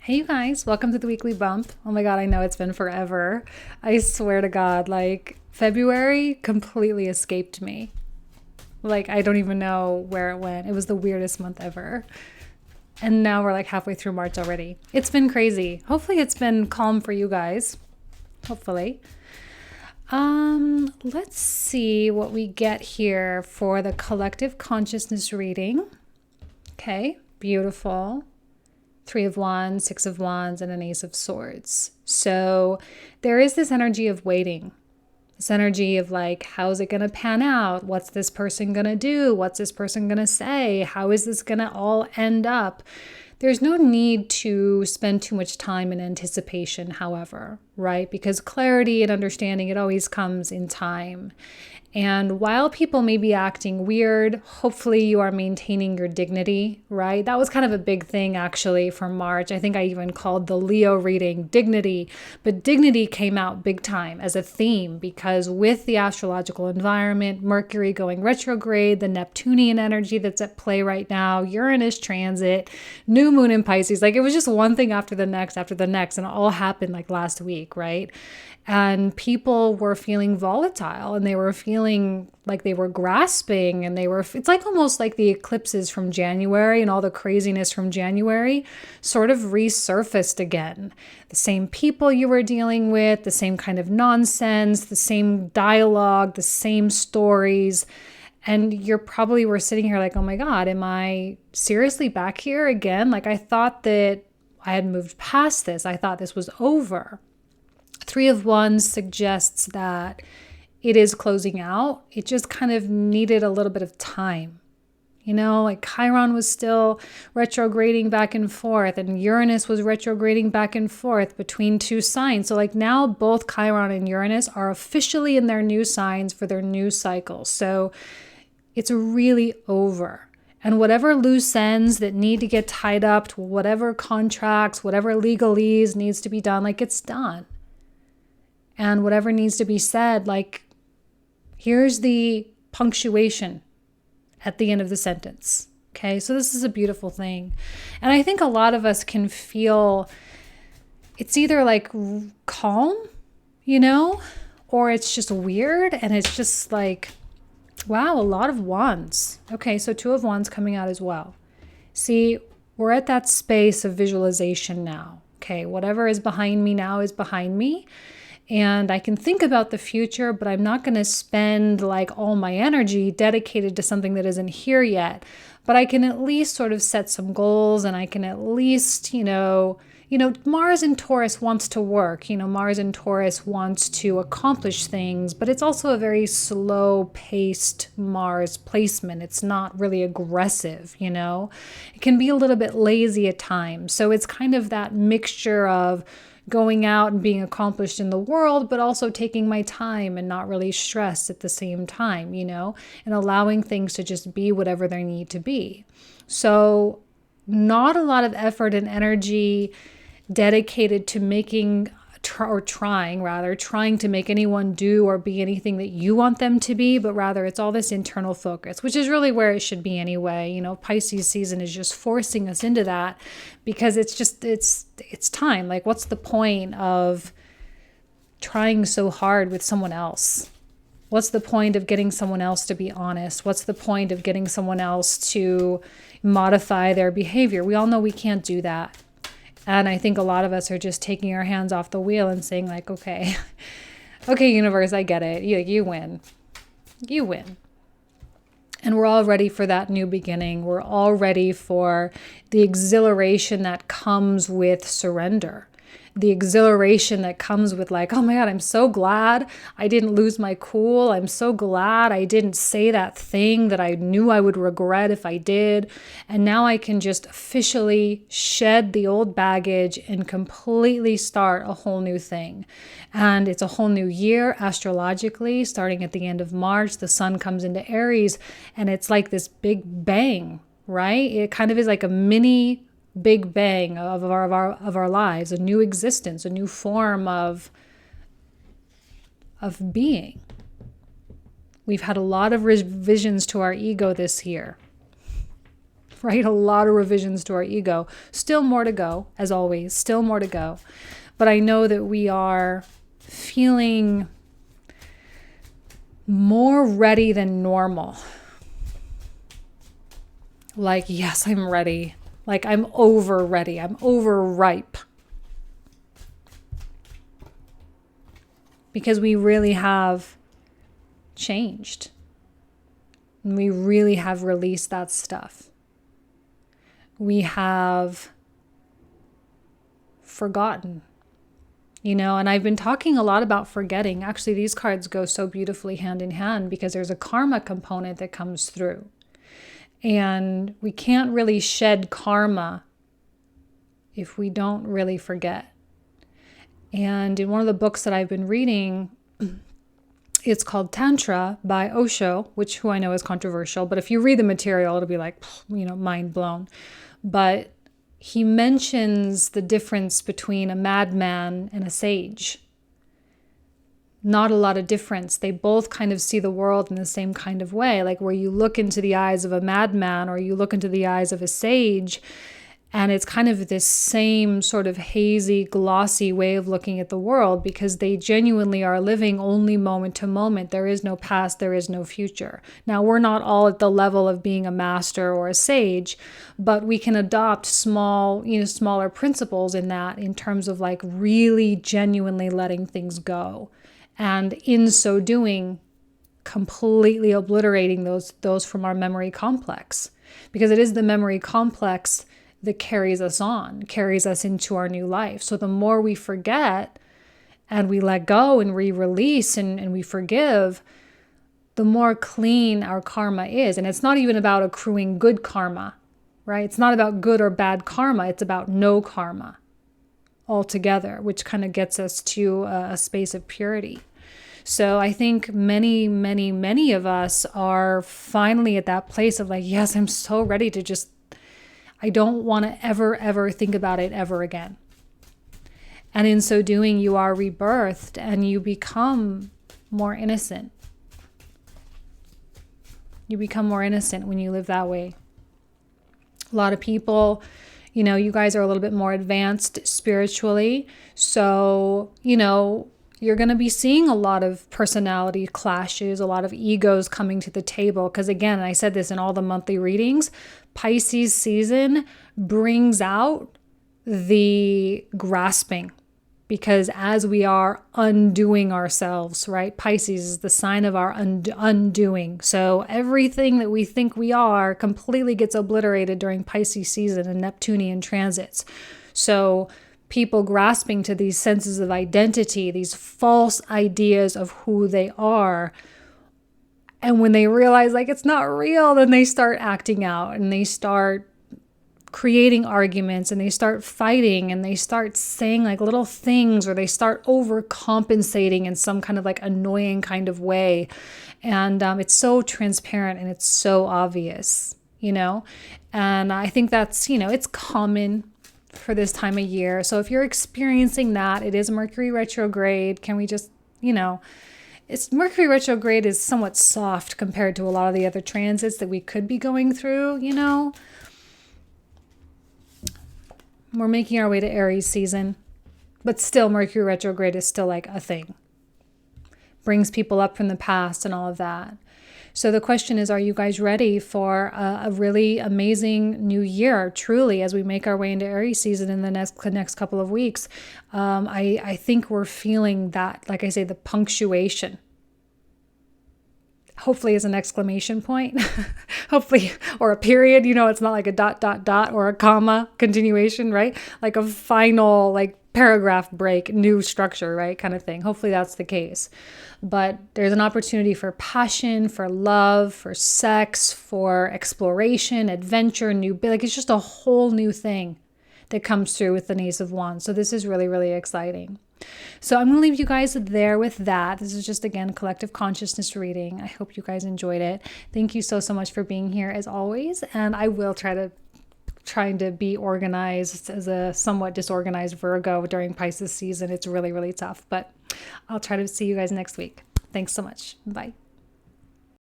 Hey you guys, welcome to the weekly bump. Oh my god, I know it's been forever. I swear to god, like February completely escaped me. Like I don't even know where it went. It was the weirdest month ever. And now we're like halfway through March already. It's been crazy. Hopefully it's been calm for you guys. Hopefully. Let's see what we get here for the collective consciousness reading. Okay, beautiful. Three of Wands, Six of Wands, and an Ace of Swords. So there is this energy of waiting, this energy of like, how's it going to pan out? What's this person going to do? What's this person going to say? How is this going to all end up? There's no need to spend too much time in anticipation, however, right? Because clarity and understanding, it always comes in time. And while people may be acting weird, hopefully you are maintaining your dignity, right? That was kind of a big thing actually for March. I think I even called the Leo reading dignity, but dignity came out big time as a theme because with the astrological environment, Mercury going retrograde, the Neptunian energy that's at play right now, Uranus transit, new moon in Pisces, like it was just one thing after the next, and it all happened like last week, right? And people were feeling volatile and they were feeling like they were grasping and it's like almost like the eclipses from January and all the craziness from January sort of resurfaced again. The same people you were dealing with, the same kind of nonsense, the same dialogue, the same stories. And you're probably were sitting here like, oh my God, am I seriously back here again? Like I thought that I had moved past this. I thought this was over. Three of Wands suggests that it is closing out. It just kind of needed a little bit of time. You know, like Chiron was still retrograding back and forth and Uranus was retrograding back and forth between two signs. So like now both Chiron and Uranus are officially in their new signs for their new cycle. So it's really over. And whatever loose ends that need to get tied up, to whatever contracts, whatever legalese needs to be done, like it's done. And whatever needs to be said, like, here's the punctuation at the end of the sentence. Okay, so this is a beautiful thing. And I think a lot of us can feel it's either like calm, you know, or it's just weird. And it's just like, wow, a lot of wands. Okay, so Two of Wands coming out as well. See, we're at that space of visualization now. Okay, whatever is behind me now is behind me. And I can think about the future, but I'm not going to spend like all my energy dedicated to something that isn't here yet. But I can at least sort of set some goals and I can at least, Mars and Taurus wants to work. Mars and Taurus wants to accomplish things, but it's also a very slow paced Mars placement. It's not really aggressive, It can be a little bit lazy at times. So it's kind of that mixture of going out and being accomplished in the world, but also taking my time and not really stressed at the same time, and allowing things to just be whatever they need to be. So not a lot of effort and energy dedicated to trying to make anyone do or be anything that you want them to be, but rather it's all this internal focus, which is really where it should be anyway. Pisces season is just forcing us into that because it's time. Like, what's the point of trying so hard with someone else? What's the point of getting someone else to be honest? What's the point of getting someone else to modify their behavior? We all know we can't do that. And I think a lot of us are just taking our hands off the wheel and saying like, okay, universe, I get it. You win. You win. And we're all ready for that new beginning. We're all ready for the exhilaration that comes with surrender. The exhilaration that comes with like, oh my God, I'm so glad I didn't lose my cool. I'm so glad I didn't say that thing that I knew I would regret if I did. And now I can just officially shed the old baggage and completely start a whole new thing. And it's a whole new year astrologically, starting at the end of March. The sun comes into Aries and it's like this big bang, right? It kind of is like a mini big bang of our lives, a new existence, a new form of being. We've had a lot of revisions to our ego this year. right? A lot of revisions to our ego. Still more to go, as always, still more to go. But I know that we are feeling more ready than normal. Like, yes, I'm ready. Like, I'm over ready. I'm over ripe. Because we really have changed. And we really have released that stuff. We have forgotten. And I've been talking a lot about forgetting. Actually, these cards go so beautifully hand in hand because there's a karma component that comes through. And we can't really shed karma if we don't really forget. And in one of the books that I've been reading, it's called Tantra by Osho, who I know is controversial. But if you read the material, it'll be like, mind blown. But he mentions the difference between a madman and a sage. Not a lot of difference. They both kind of see the world in the same kind of way. Like where you look into the eyes of a madman or you look into the eyes of a sage, and it's kind of this same sort of hazy, glossy way of looking at the world because they genuinely are living only moment to moment. There is no past, there is no future. Now, we're not all at the level of being a master or a sage, but we can adopt smaller principles in that in terms of like really genuinely letting things go. And in so doing, completely obliterating those from our memory complex. Because it is the memory complex that carries us on, carries us into our new life. So the more we forget and we let go and we release and we forgive, the more clean our karma is. And it's not even about accruing good karma, right? It's not about good or bad karma. It's about no karma altogether, which kind of gets us to a space of purity. So I think many, many, many of us are finally at that place of like, yes, I'm so ready to just, I don't want to ever think about it ever again. And in so doing, you are rebirthed and you become more innocent. You become more innocent when you live that way. A lot of people, you guys are a little bit more advanced spiritually. So, you're going to be seeing a lot of personality clashes, a lot of egos coming to the table. Because again, I said this in all the monthly readings, Pisces season brings out the grasping. Because as we are undoing ourselves, right? Pisces is the sign of our undoing. So everything that we think we are completely gets obliterated during Pisces season and Neptunian transits. So people grasping to these senses of identity, these false ideas of who they are. And when they realize like it's not real, then they start acting out and they start creating arguments and they start fighting and they start saying like little things or they start overcompensating in some kind of like annoying kind of way. And it's so transparent and it's so obvious, and I think that's, it's common for this time of year. So if you're experiencing that, it is Mercury retrograde. Can we just, Mercury retrograde is somewhat soft compared to a lot of the other transits that we could be going through, We're making our way to Aries season, but still Mercury retrograde is still like a thing. Brings people up from the past and all of that. So the question is, are you guys ready for a really amazing new year? Truly, as we make our way into Aries season in the next couple of weeks, I think we're feeling that, like I say, the punctuation. Hopefully is an exclamation point, hopefully, or a period, it's not like a ... or a comma continuation, right? Like a final, like paragraph break, new structure, right? Kind of thing. Hopefully that's the case. But there's an opportunity for passion, for love, for sex, for exploration, adventure, it's just a whole new thing that comes through with the Ace of Wands. So this is really, really exciting. So I'm going to leave you guys there with that. This is just, again, collective consciousness reading. I hope you guys enjoyed it. Thank you so much for being here as always. And I will trying to be organized as a somewhat disorganized Virgo during Pisces season. It's really, really tough, but I'll try to see you guys next week. Thanks so much. Bye.